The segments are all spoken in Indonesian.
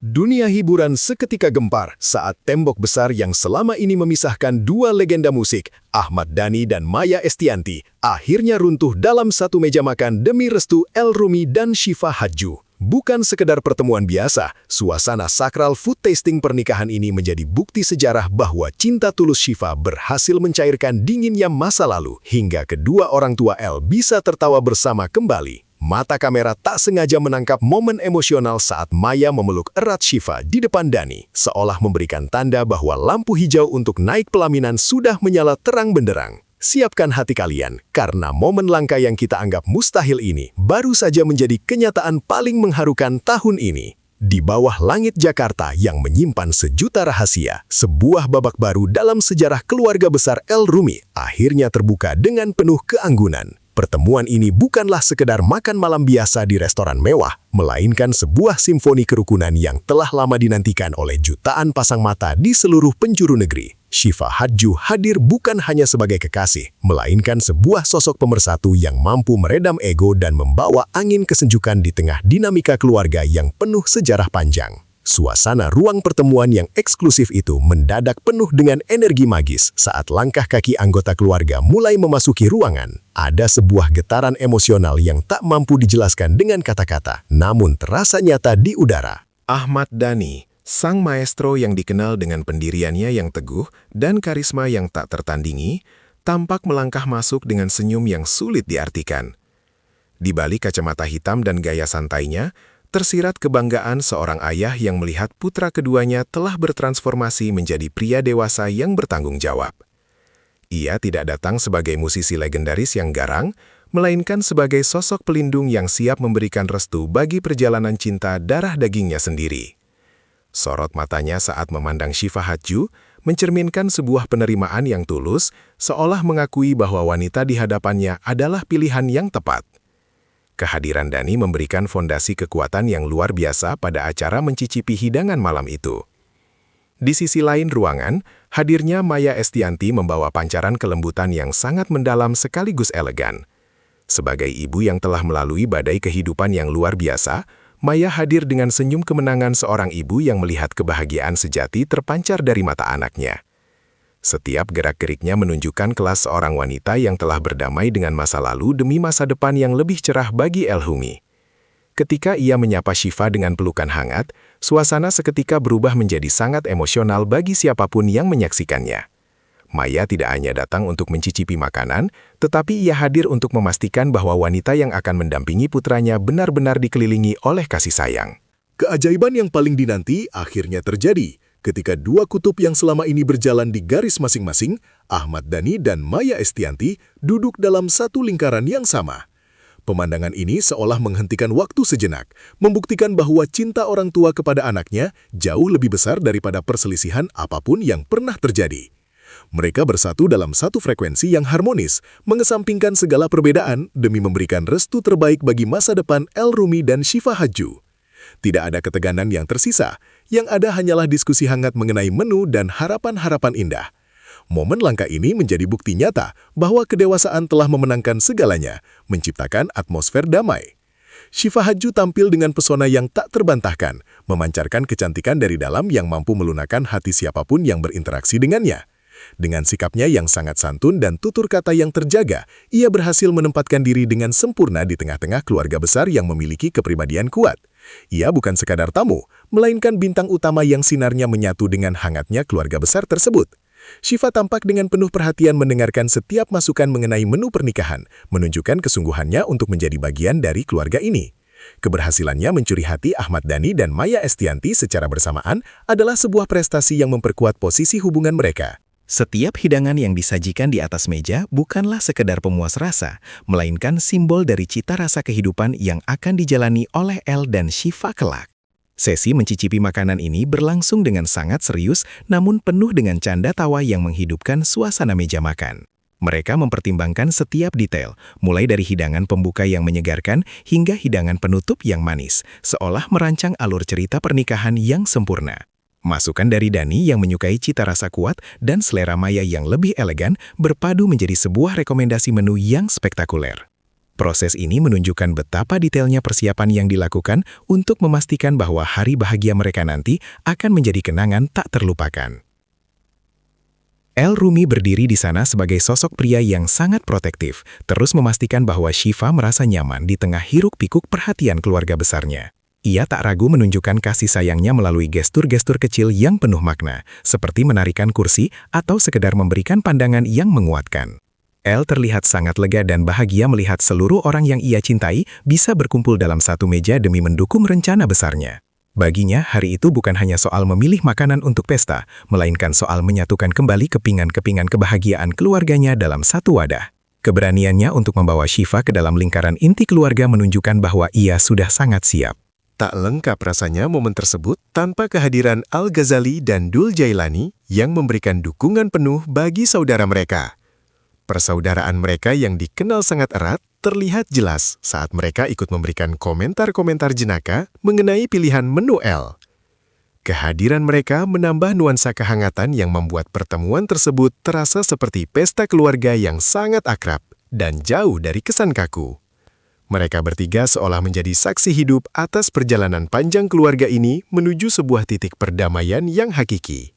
Dunia hiburan seketika gempar saat tembok besar yang selama ini memisahkan dua legenda musik, Ahmad Dhani dan Maya Estianty, akhirnya runtuh dalam satu meja makan demi restu El Rumi dan Syifa Hadju. Bukan sekedar pertemuan biasa, suasana sakral food tasting pernikahan ini menjadi bukti sejarah bahwa cinta tulus Syifa berhasil mencairkan dinginnya masa lalu, hingga kedua orang tua El bisa tertawa bersama kembali. Mata kamera tak sengaja menangkap momen emosional saat Maya memeluk erat Syifa di depan Dhani, seolah memberikan tanda bahwa lampu hijau untuk naik pelaminan sudah menyala terang benderang. Siapkan hati kalian, karena momen langka yang kita anggap mustahil ini baru saja menjadi kenyataan paling mengharukan tahun ini. Di bawah langit Jakarta yang menyimpan sejuta rahasia, sebuah babak baru dalam sejarah keluarga besar El Rumi akhirnya terbuka dengan penuh keanggunan. Pertemuan ini bukanlah sekedar makan malam biasa di restoran mewah, melainkan sebuah simfoni kerukunan yang telah lama dinantikan oleh jutaan pasang mata di seluruh penjuru negeri. Syifa Hadju hadir bukan hanya sebagai kekasih, melainkan sebuah sosok pemersatu yang mampu meredam ego dan membawa angin kesejukan di tengah dinamika keluarga yang penuh sejarah panjang. Suasana ruang pertemuan yang eksklusif itu mendadak penuh dengan energi magis saat langkah kaki anggota keluarga mulai memasuki ruangan. Ada sebuah getaran emosional yang tak mampu dijelaskan dengan kata-kata, namun terasa nyata di udara. Ahmad Dhani, sang maestro yang dikenal dengan pendiriannya yang teguh dan karisma yang tak tertandingi, tampak melangkah masuk dengan senyum yang sulit diartikan. Di balik kacamata hitam dan gaya santainya, tersirat kebanggaan seorang ayah yang melihat putra keduanya telah bertransformasi menjadi pria dewasa yang bertanggung jawab. Ia tidak datang sebagai musisi legendaris yang garang, melainkan sebagai sosok pelindung yang siap memberikan restu bagi perjalanan cinta darah dagingnya sendiri. Sorot matanya saat memandang Syifa Hadju mencerminkan sebuah penerimaan yang tulus, seolah mengakui bahwa wanita di hadapannya adalah pilihan yang tepat. Kehadiran Dhani memberikan fondasi kekuatan yang luar biasa pada acara mencicipi hidangan malam itu. Di sisi lain ruangan, hadirnya Maya Estianty membawa pancaran kelembutan yang sangat mendalam sekaligus elegan. Sebagai ibu yang telah melalui badai kehidupan yang luar biasa, Maya hadir dengan senyum kemenangan seorang ibu yang melihat kebahagiaan sejati terpancar dari mata anaknya. Setiap gerak-geriknya menunjukkan kelas seorang wanita yang telah berdamai dengan masa lalu demi masa depan yang lebih cerah bagi El Rumi. Ketika ia menyapa Syifa dengan pelukan hangat, suasana seketika berubah menjadi sangat emosional bagi siapapun yang menyaksikannya. Maya tidak hanya datang untuk mencicipi makanan, tetapi ia hadir untuk memastikan bahwa wanita yang akan mendampingi putranya benar-benar dikelilingi oleh kasih sayang. Keajaiban yang paling dinanti akhirnya terjadi. Ketika dua kutub yang selama ini berjalan di garis masing-masing, Ahmad Dhani dan Maya Estianty duduk dalam satu lingkaran yang sama. Pemandangan ini seolah menghentikan waktu sejenak, membuktikan bahwa cinta orang tua kepada anaknya jauh lebih besar daripada perselisihan apapun yang pernah terjadi. Mereka bersatu dalam satu frekuensi yang harmonis, mengesampingkan segala perbedaan demi memberikan restu terbaik bagi masa depan El Rumi dan Syifa Hadju. Tidak ada ketegangan yang tersisa, yang ada hanyalah diskusi hangat mengenai menu dan harapan-harapan indah. Momen langka ini menjadi bukti nyata bahwa kedewasaan telah memenangkan segalanya, menciptakan atmosfer damai. Syifa Hadju tampil dengan pesona yang tak terbantahkan, memancarkan kecantikan dari dalam yang mampu melunakkan hati siapapun yang berinteraksi dengannya. Dengan sikapnya yang sangat santun dan tutur kata yang terjaga, ia berhasil menempatkan diri dengan sempurna di tengah-tengah keluarga besar yang memiliki kepribadian kuat. Ia bukan sekadar tamu, melainkan bintang utama yang sinarnya menyatu dengan hangatnya keluarga besar tersebut. Syifa tampak dengan penuh perhatian mendengarkan setiap masukan mengenai menu pernikahan, menunjukkan kesungguhannya untuk menjadi bagian dari keluarga ini. Keberhasilannya mencuri hati Ahmad Dhani dan Maya Estianty secara bersamaan adalah sebuah prestasi yang memperkuat posisi hubungan mereka. Setiap hidangan yang disajikan di atas meja bukanlah sekedar pemuas rasa, melainkan simbol dari cita rasa kehidupan yang akan dijalani oleh El dan Syifa kelak. Sesi mencicipi makanan ini berlangsung dengan sangat serius, namun penuh dengan canda tawa yang menghidupkan suasana meja makan. Mereka mempertimbangkan setiap detail, mulai dari hidangan pembuka yang menyegarkan hingga hidangan penutup yang manis, seolah merancang alur cerita pernikahan yang sempurna. Masukan dari Dhani yang menyukai cita rasa kuat dan selera Maya yang lebih elegan berpadu menjadi sebuah rekomendasi menu yang spektakuler. Proses ini menunjukkan betapa detailnya persiapan yang dilakukan untuk memastikan bahwa hari bahagia mereka nanti akan menjadi kenangan tak terlupakan. El-Rumi berdiri di sana sebagai sosok pria yang sangat protektif, terus memastikan bahwa Syifa merasa nyaman di tengah hiruk-pikuk perhatian keluarga besarnya. Ia tak ragu menunjukkan kasih sayangnya melalui gestur-gestur kecil yang penuh makna, seperti menarikan kursi atau sekedar memberikan pandangan yang menguatkan. El terlihat sangat lega dan bahagia melihat seluruh orang yang ia cintai bisa berkumpul dalam satu meja demi mendukung rencana besarnya. Baginya, hari itu bukan hanya soal memilih makanan untuk pesta, melainkan soal menyatukan kembali kepingan-kepingan kebahagiaan keluarganya dalam satu wadah. Keberaniannya untuk membawa Syifa ke dalam lingkaran inti keluarga menunjukkan bahwa ia sudah sangat siap. Tak lengkap rasanya momen tersebut tanpa kehadiran Al-Ghazali dan Dul Jailani yang memberikan dukungan penuh bagi saudara mereka. Persaudaraan mereka yang dikenal sangat erat terlihat jelas saat mereka ikut memberikan komentar-komentar jenaka mengenai pilihan menu El. Kehadiran mereka menambah nuansa kehangatan yang membuat pertemuan tersebut terasa seperti pesta keluarga yang sangat akrab dan jauh dari kesan kaku. Mereka bertiga seolah menjadi saksi hidup atas perjalanan panjang keluarga ini menuju sebuah titik perdamaian yang hakiki.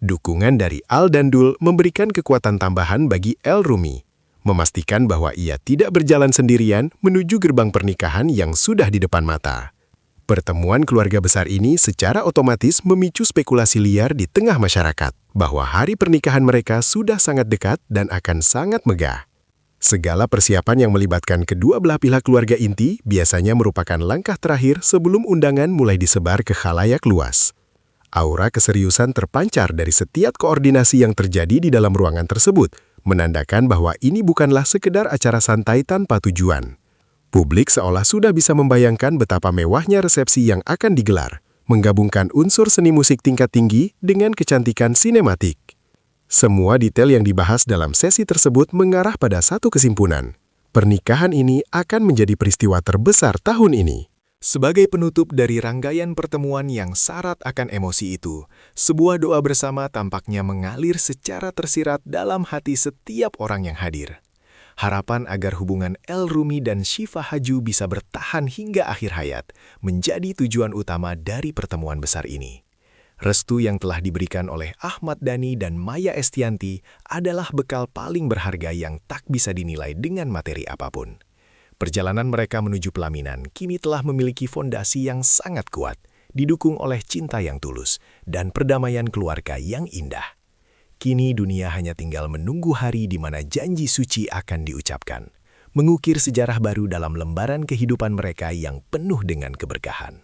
Dukungan dari Al dan Dul memberikan kekuatan tambahan bagi El-Rumi, memastikan bahwa ia tidak berjalan sendirian menuju gerbang pernikahan yang sudah di depan mata. Pertemuan keluarga besar ini secara otomatis memicu spekulasi liar di tengah masyarakat bahwa hari pernikahan mereka sudah sangat dekat dan akan sangat megah. Segala persiapan yang melibatkan kedua belah pihak keluarga inti biasanya merupakan langkah terakhir sebelum undangan mulai disebar ke khalayak luas. Aura keseriusan terpancar dari setiap koordinasi yang terjadi di dalam ruangan tersebut, menandakan bahwa ini bukanlah sekedar acara santai tanpa tujuan. Publik seolah sudah bisa membayangkan betapa mewahnya resepsi yang akan digelar, menggabungkan unsur seni musik tingkat tinggi dengan kecantikan sinematik. Semua detail yang dibahas dalam sesi tersebut mengarah pada satu kesimpulan. Pernikahan ini akan menjadi peristiwa terbesar tahun ini. Sebagai penutup dari rangkaian pertemuan yang syarat akan emosi itu, sebuah doa bersama tampaknya mengalir secara tersirat dalam hati setiap orang yang hadir. Harapan agar hubungan El-Rumi dan Syifa Haju bisa bertahan hingga akhir hayat menjadi tujuan utama dari pertemuan besar ini. Restu yang telah diberikan oleh Ahmad Dhani dan Maya Estianty adalah bekal paling berharga yang tak bisa dinilai dengan materi apapun. Perjalanan mereka menuju pelaminan kini telah memiliki fondasi yang sangat kuat, didukung oleh cinta yang tulus dan perdamaian keluarga yang indah. Kini dunia hanya tinggal menunggu hari di mana janji suci akan diucapkan, mengukir sejarah baru dalam lembaran kehidupan mereka yang penuh dengan keberkahan.